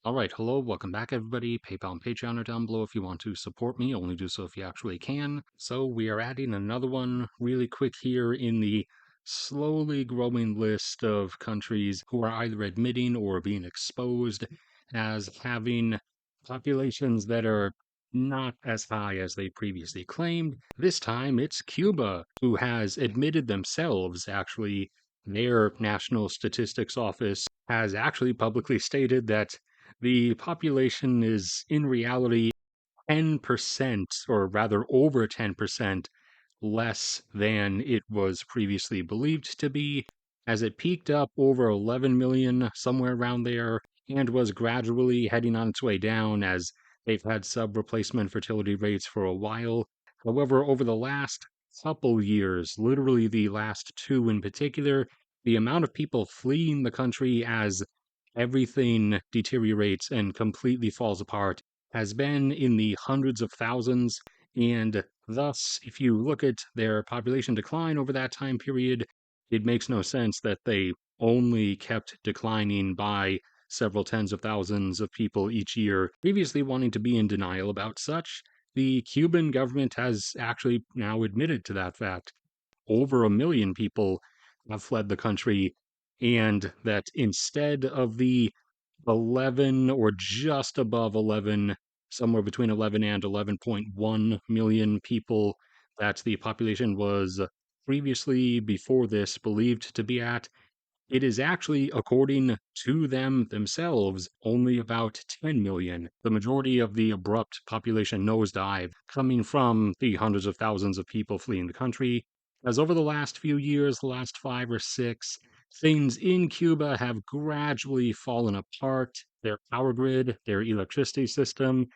All right, hello, welcome back, everybody. PayPal and Patreon are down below if you want to support me. Only do so if you actually can. So we are adding another one really quick here in the slowly growing list of countries who are either admitting or being exposed as having populations that are not as high as they previously claimed. This time it's Cuba, who has admitted themselves, actually. Their National Statistics Office has actually publicly stated that the population is in reality 10%, or rather over 10% less than it was previously believed to be, as it peaked up over 11 million, somewhere around there, and was gradually heading on its way down as they've had sub-replacement fertility rates for a while. However, over the last couple years, literally the last two in particular, the amount of people fleeing the country as everything deteriorates and completely falls apart has been in the hundreds of thousands, and thus, if you look at their population decline over that time period, it makes no sense that they only kept declining by several tens of thousands of people each year, previously wanting to be in denial about such. The Cuban government has actually now admitted to that fact. Over a million people have fled the country, and that instead of the 11 or just above 11, somewhere between 11 and 11.1 million people that the population was previously, before this, believed to be at, it is actually, according to them themselves, only about 10 million. The majority of the abrupt population nosedive coming from the hundreds of thousands of people fleeing the country. As over the last few years, the last 5 or 6, things in Cuba have gradually fallen apart. Their power grid, their electricity system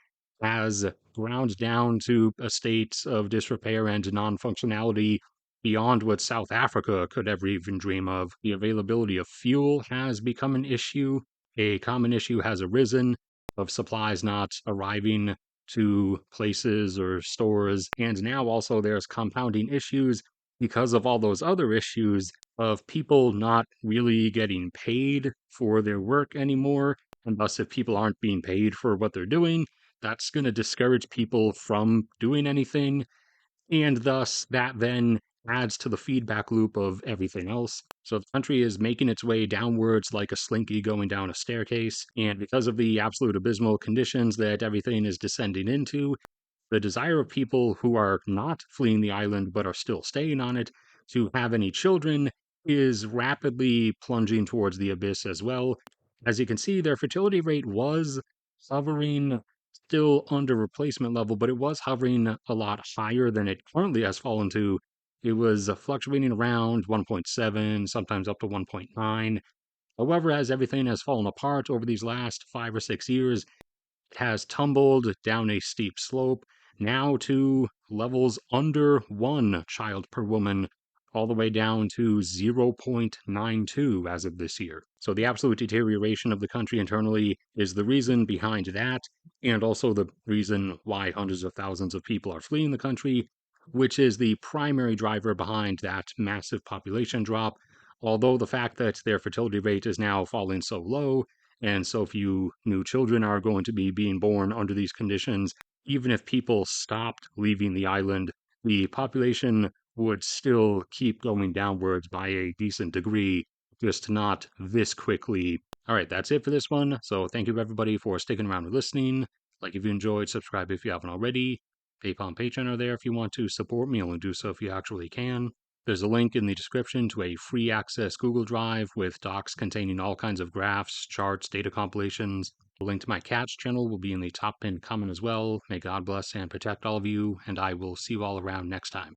has ground down to a state of disrepair and non functionality beyond what South Africa could ever even dream of. The availability of fuel has become an issue. A common issue has arisen of supplies not arriving to places or stores. And now also there's compounding issues because of all those other issues of people not really getting paid for their work anymore. And thus, if people aren't being paid for what they're doing, that's going to discourage people from doing anything, and thus that then adds to the feedback loop of everything else. So the country is making its way downwards like a slinky going down a staircase, and because of the absolute abysmal conditions that everything is descending into, the desire of people who are not fleeing the island but are still staying on it to have any children is rapidly plunging towards the abyss as well. As you can see, their fertility rate was hovering still under replacement level, but it was hovering a lot higher than it currently has fallen to. It was fluctuating around 1.7, sometimes up to 1.9. However, as everything has fallen apart over these last 5 or 6 years, has tumbled down a steep slope, now to levels under 1 child per woman, all the way down to 0.92 as of this year. So the absolute deterioration of the country internally is the reason behind that, and also the reason why hundreds of thousands of people are fleeing the country, which is the primary driver behind that massive population drop. Although the fact that their fertility rate is now falling so low, and so few new children are going to be being born under these conditions, even if people stopped leaving the island, the population would still keep going downwards by a decent degree, just not this quickly. All right, that's it for this one. So thank you everybody for sticking around and listening. Like if you enjoyed, subscribe if you haven't already. PayPal and Patreon are there if you want to support me, only do so if you actually can. There's a link in the description to a free access Google Drive with docs containing all kinds of graphs, charts, data compilations. The link to my cat's channel will be in the top pinned comment as well. May God bless and protect all of you, and I will see you all around next time.